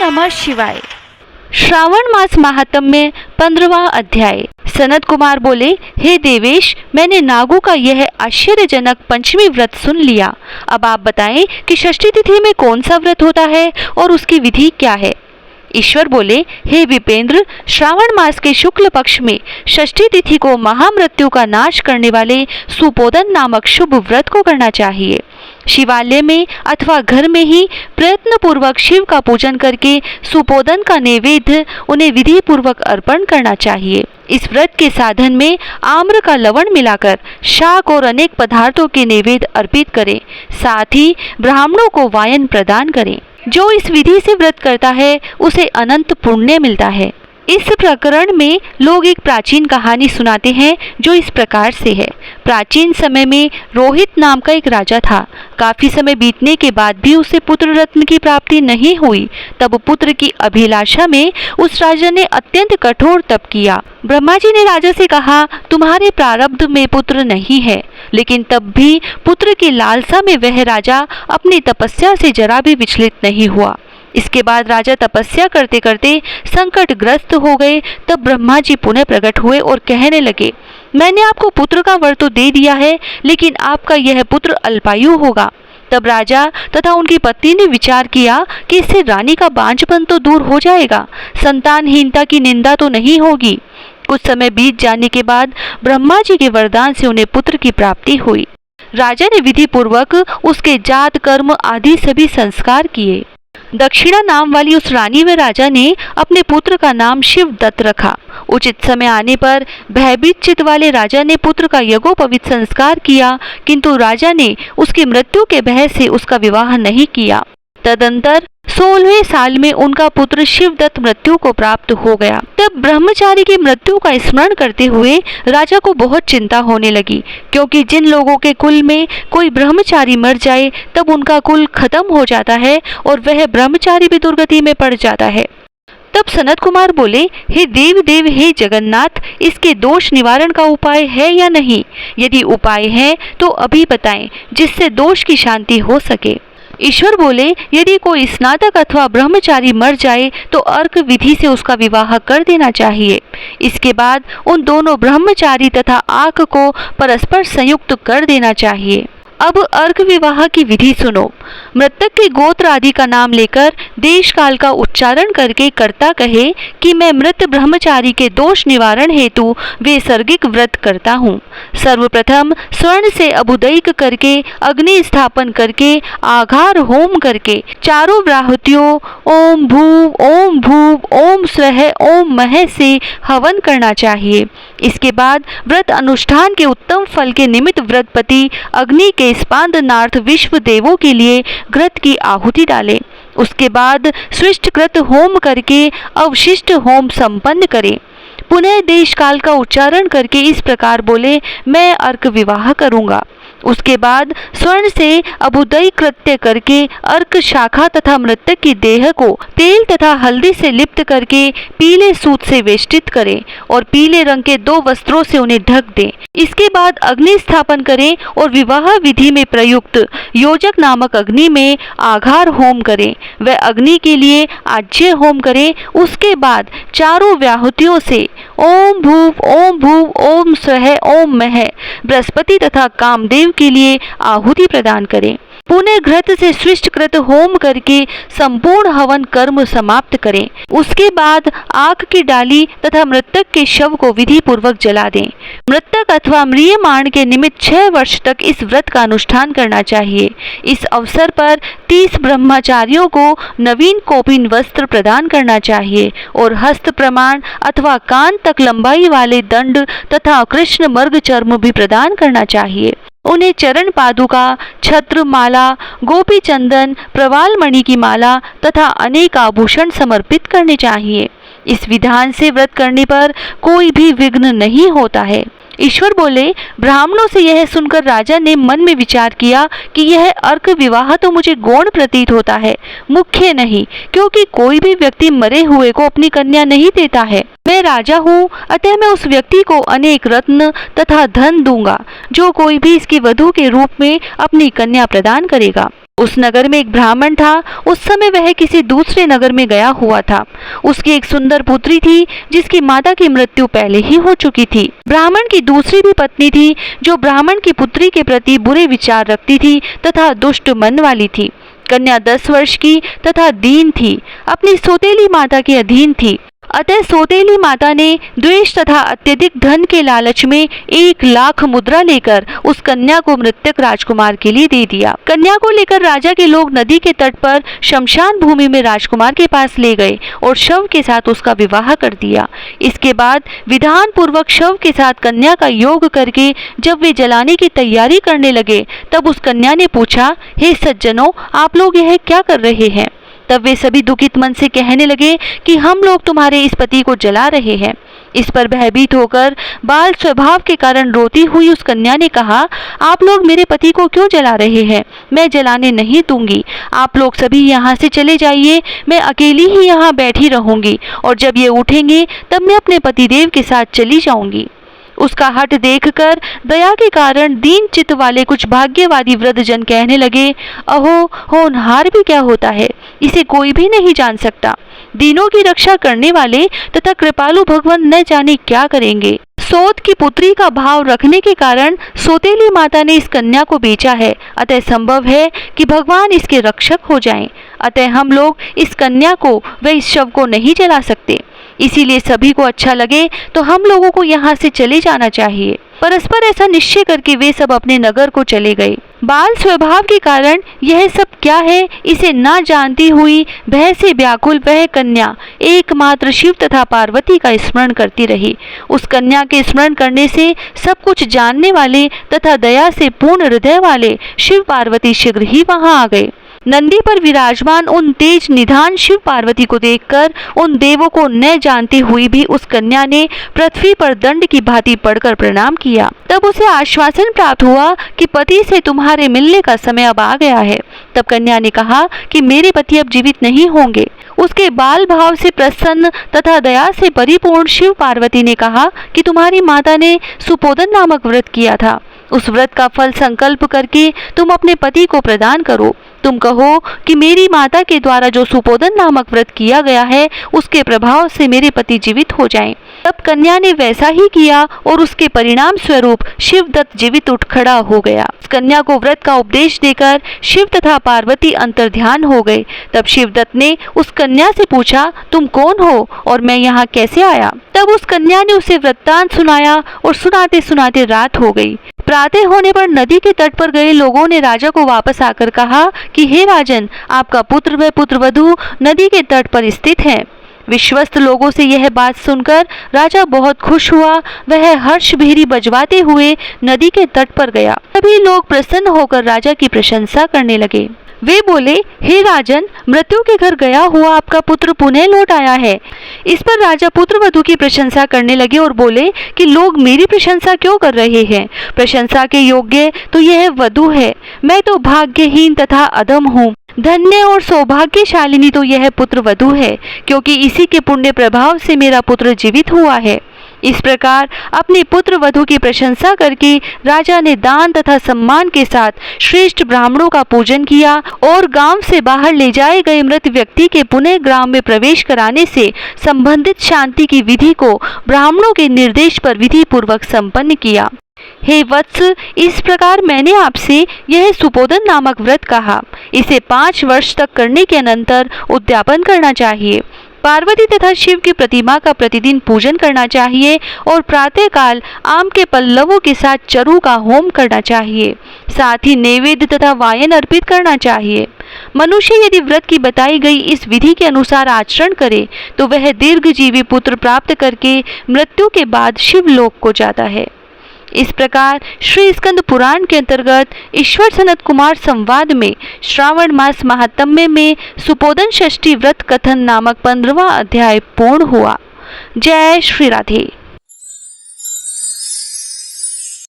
नमः शिवाय। श्रावण मास महात्म्य 15वां अध्याय। सनत कुमार बोले, हे देवेश, मैंने नागों का यह आश्चर्यजनक पंचमी व्रत सुन लिया। अब आप बताएं कि षष्ठी तिथि में कौन सा व्रत होता है और उसकी विधि क्या है। ईश्वर बोले, हे विपेंद्र, श्रावण मास के शुक्ल पक्ष में षष्ठी तिथि को महामृत्यु का नाश करने वाले सुपोदन नामक शुभ व्रत को करना चाहिए। शिवालय में अथवा घर में ही प्रयत्न पूर्वक शिव का पूजन करके सुपोदन का नैवेद्य उन्हें विधि पूर्वक अर्पण करना चाहिए। इस व्रत के साधन में आम्र का लवण मिलाकर शाक और अनेक पदार्थों के नैवेद्य अर्पित करें। साथ ही ब्राह्मणों को वायन प्रदान करें। जो इस विधि से व्रत करता है उसे अनंत पुण्य मिलता है। इस प्रकरण में लोग एक प्राचीन कहानी सुनाते हैं जो इस प्रकार से है। प्राचीन समय में रोहित नाम का एक राजा था। काफी समय बीतने के बाद भी उसे पुत्र रत्न की प्राप्ति नहीं हुई। तब पुत्र की अभिलाषा में उस राजा ने अत्यंत कठोर तप किया। ब्रह्मा जी ने राजा से कहा, तुम्हारे प्रारब्ध में पुत्र नहीं है। लेकिन तब भी पुत्र की लालसा में वह राजा अपनी तपस्या से जरा भी विचलित नहीं हुआ। इसके बाद राजा तपस्या करते करते संकटग्रस्त हो गए। तब ब्रह्मा जी पुनः प्रकट हुए और कहने लगे, मैंने आपको पुत्र का वर तो दे दिया है, लेकिन आपका यह पुत्र अल्पायु होगा। तब राजा तथा उनकी पत्नी ने विचार किया कि इससे रानी का बांझपन तो दूर हो जाएगा, संतानहीनता की निंदा तो नहीं होगी। कुछ समय बीत जाने के बाद ब्रह्मा जी के वरदान से उन्हें पुत्र की प्राप्ति हुई। राजा ने विधि पूर्वक उसके जात कर्म आदि सभी संस्कार किए। दक्षिणा नाम वाली उस रानी व राजा ने अपने पुत्र का नाम शिवदत्त रखा। उचित समय आने पर भयभीत चित्त वाले राजा ने पुत्र का यज्ञोपवीत संस्कार किया, किंतु राजा ने उसकी मृत्यु के भय से उसका विवाह नहीं किया। तदंतर 16वें साल में उनका पुत्र शिवदत्त मृत्यु को प्राप्त हो गया। तब ब्रह्मचारी की मृत्यु का स्मरण करते हुए राजा को बहुत चिंता होने लगी, क्योंकि जिन लोगों के कुल में कोई ब्रह्मचारी मर जाए तब उनका कुल खत्म हो जाता है और वह ब्रह्मचारी भी दुर्गति में पड़ जाता है। तब सनत कुमार बोले, हे देव देव, हे जगन्नाथ, इसके दोष निवारण का उपाय है या नहीं? यदि उपाय है तो अभी बताएं, जिससे दोष की शांति हो सके। ईश्वर बोले, यदि कोई स्नातक अथवा ब्रह्मचारी मर जाए तो अर्क विधि से उसका विवाह कर देना चाहिए। इसके बाद उन दोनों ब्रह्मचारी तथा आक को परस्पर संयुक्त कर देना चाहिए। अब अर्क विवाह की विधि सुनो। मृतक के गोत्र आदि का नाम लेकर देश काल का उच्चारण करके कर्ता कहे कि मैं मृत ब्रह्मचारी के दोष निवारण हेतु वैसर्गिक व्रत करता हूँ। सर्वप्रथम स्वर्ण से अभुदैक करके अग्नि स्थापन करके आघार होम करके चारों व्राहुतियों ओम भूव ओम स्वः ओम मह से हवन करना चाहिए। इसके बाद व्रत अनुष्ठान के उत्तम फल के निमित्त व्रतपति अग्नि के स्पांदनार्थ विश्व देवों के लिए घृत की आहुति डाले। उसके बाद स्विष्टकृत होम करके अवशिष्ट होम संपन्न करे। पुनः देश काल का उच्चारण करके इस प्रकार बोले, मैं अर्क विवाह करूंगा। उसके बाद स्वर्ण से अभुदय कृत्य करके अर्क शाखा तथा मृतक की देह को तेल तथा हल्दी से लिप्त करके पीले सूत से वेष्टित करें और पीले रंग के 2 वस्त्रों से उन्हें ढक दें। इसके बाद अग्नि स्थापन करें और विवाह विधि में प्रयुक्त योजक नामक अग्नि में आघार होम करें। वह अग्नि के लिए आज्य होम करें। उसके बाद चारों व्याहुतियों से ओम भूव ओम स्वः ओम मह बृहस्पति तथा कामदेव के लिए आहुति प्रदान करें। पुनः घृत से स्विष्टकृत होम करके संपूर्ण हवन कर्म समाप्त करें। उसके बाद आग की डाली तथा मृतक के शव को विधि पूर्वक जला दें। मृतक अथवा म्रियमाण के निमित्त 6 वर्ष तक इस व्रत का अनुष्ठान करना चाहिए। इस अवसर पर 30 ब्रह्मचारियों को नवीन कोपिन वस्त्र प्रदान करना चाहिए और हस्त प्रमाण अथवा कान तक लंबाई वाले दंड तथा कृष्ण मर्ग चर्म भी प्रदान करना चाहिए। उन्हें चरण पादुका, छत्र, माला, गोपी चंदन, प्रवाल मणि की माला तथा अनेक आभूषण समर्पित करने चाहिए। इस विधान से व्रत करने पर कोई भी विघ्न नहीं होता है। ईश्वर बोले, ब्राह्मणों से यह सुनकर राजा ने मन में विचार किया कि यह अर्क विवाह तो मुझे गौण प्रतीत होता है, मुख्य नहीं, क्योंकि कोई भी व्यक्ति मरे हुए को अपनी कन्या नहीं देता है। मैं राजा हूँ, अतः मैं उस व्यक्ति को अनेक रत्न तथा धन दूंगा जो कोई भी इसकी वधू के रूप में अपनी कन्या प्रदान करेगा। उस नगर में एक ब्राह्मण था। उस समय वह किसी दूसरे नगर में गया हुआ था। उसकी एक सुंदर पुत्री थी जिसकी माता की मृत्यु पहले ही हो चुकी थी। ब्राह्मण की दूसरी भी पत्नी थी जो ब्राह्मण की पुत्री के प्रति बुरे विचार रखती थी तथा दुष्ट मन वाली थी। कन्या 10 वर्ष की तथा दीन थी, अपनी सौतेली माता के अधीन थी। अतः सौतेली माता ने द्वेष तथा अत्यधिक धन के लालच में 1 लाख मुद्रा लेकर उस कन्या को मृतक राजकुमार के लिए दे दिया। कन्या को लेकर राजा के लोग नदी के तट पर शमशान भूमि में राजकुमार के पास ले गए और शव के साथ उसका विवाह कर दिया। इसके बाद विधान पूर्वक शव के साथ कन्या का योग करके जब वे जलाने की तैयारी करने लगे तब उस कन्या ने पूछा, हे सज्जनों, आप लोग यह क्या कर रहे हैं? तब वे सभी दुखित मन से कहने लगे कि हम लोग तुम्हारे इस पति को जला रहे हैं। इस पर भयभीत होकर बाल स्वभाव के कारण रोती हुई उस कन्या ने कहा, आप लोग मेरे पति को क्यों जला रहे हैं? मैं जलाने नहीं दूंगी। आप लोग सभी यहाँ से चले जाइए, मैं अकेली ही यहाँ बैठी रहूंगी और जब ये उठेंगे तब मैं अपने पतिदेव के साथ चली जाऊंगी। उसका हठ देखकर दया के कारण दीन चित्त वाले कुछ भाग्यवादी वृद्धजन कहने लगे, अहो, होनहार भी क्या होता है, इसे कोई भी नहीं जान सकता। दीनों की रक्षा करने वाले तथा कृपालु भगवान न जाने क्या करेंगे। सौत की पुत्री का भाव रखने के कारण सौतेली माता ने इस कन्या को बेचा है, अतः संभव है कि भगवान इसके रक्षक हो जाएं। अतः हम लोग इस कन्या को व इस शव को नहीं जला सकते। इसीलिए सभी को अच्छा लगे तो हम लोगों को यहाँ से चले जाना चाहिए। परस्पर ऐसा निश्चय करके वे सब अपने नगर को चले गए। बाल स्वभाव के कारण यह सब क्या है इसे ना जानती हुई भय से व्याकुल वह कन्या एकमात्र शिव तथा पार्वती का स्मरण करती रही। उस कन्या के स्मरण करने से सब कुछ जानने वाले तथा दया से पूर्ण हृदय वाले शिव पार्वती शीघ्र ही वहां आ गए। नंदी पर विराजमान उन तेज निधान शिव पार्वती को देखकर उन देवों को न जानती हुई भी उस कन्या ने पृथ्वी पर दंड की भांति पड़कर प्रणाम किया। तब उसे आश्वासन प्राप्त हुआ कि पति से तुम्हारे मिलने का समय अब आ गया है। तब कन्या ने कहा कि मेरे पति अब जीवित नहीं होंगे। उसके बाल भाव से प्रसन्न तथा दया से परिपूर्ण शिव पार्वती ने कहा कि तुम्हारी माता ने सुपोदन नामक व्रत किया था। उस व्रत का फल संकल्प करके तुम अपने पति को प्रदान करो। तुम कहो कि मेरी माता के द्वारा जो सुपोदन नामक व्रत किया गया है उसके प्रभाव से मेरे पति जीवित हो जाएं। तब कन्या ने वैसा ही किया और उसके परिणाम स्वरूप शिवदत्त जीवित उठ खड़ा हो गया। कन्या को व्रत का उपदेश देकर शिव तथा पार्वती अंतर्ध्यान हो गए। तब शिवदत्त ने उस कन्या से पूछा, तुम कौन हो और मैं यहाँ कैसे आया? तब उस कन्या ने उसे वृत्तांत सुनाया और सुनाते सुनाते रात हो गई। प्रातः होने पर नदी के तट पर गए लोगों ने राजा को वापस आकर कहा कि हे राजन, आपका पुत्र व पुत्रवधू नदी के तट पर स्थित है। विश्वस्त लोगों से यह बात सुनकर राजा बहुत खुश हुआ। वह हर्ष भेरी बजवाते हुए नदी के तट पर गया। सभी लोग प्रसन्न होकर राजा की प्रशंसा करने लगे। वे बोले, हे राजन, मृत्यु के घर गया हुआ आपका पुत्र पुनः लौट आया है। इस पर राजा पुत्र वधू की प्रशंसा करने लगे और बोले कि लोग मेरी प्रशंसा क्यों कर रहे हैं? प्रशंसा के योग्य तो यह वधू है। मैं तो भाग्यहीन तथा अधम हूँ। धन्य और सौभाग्यशालिनी तो यह पुत्र वधू है, क्योंकि इसी के पुण्य प्रभाव से मेरा पुत्र जीवित हुआ है। इस प्रकार अपने पुत्र वधू की प्रशंसा करके राजा ने दान तथा सम्मान के साथ श्रेष्ठ ब्राह्मणों का पूजन किया और गांव से बाहर ले जाए गए मृत व्यक्ति के पुनः ग्राम में प्रवेश कराने से संबंधित शांति की विधि को ब्राह्मणों के निर्देश पर विधि पूर्वक संपन्न किया। हे वत्स, इस प्रकार मैंने आपसे यह सुपोदन नामक व्रत कहा। इसे 5 वर्ष तक करने के अनंतर उद्यापन करना चाहिए। पार्वती तथा शिव की प्रतिमा का प्रतिदिन पूजन करना चाहिए और प्रातः काल आम के पल्लवों के साथ चरु का होम करना चाहिए। साथ ही नैवेद्य तथा वायन अर्पित करना चाहिए। मनुष्य यदि व्रत की बताई गई इस विधि के अनुसार आचरण करे तो वह दीर्घजीवी पुत्र प्राप्त करके मृत्यु के बाद शिवलोक को जाता है। इस प्रकार श्री स्कंद पुराण के अंतर्गत ईश्वर सनत कुमार संवाद में श्रावण मास महात्म्य में सुपोदन षष्ठी व्रत कथन नामक 15वां अध्याय पूर्ण हुआ। जय श्री राधे।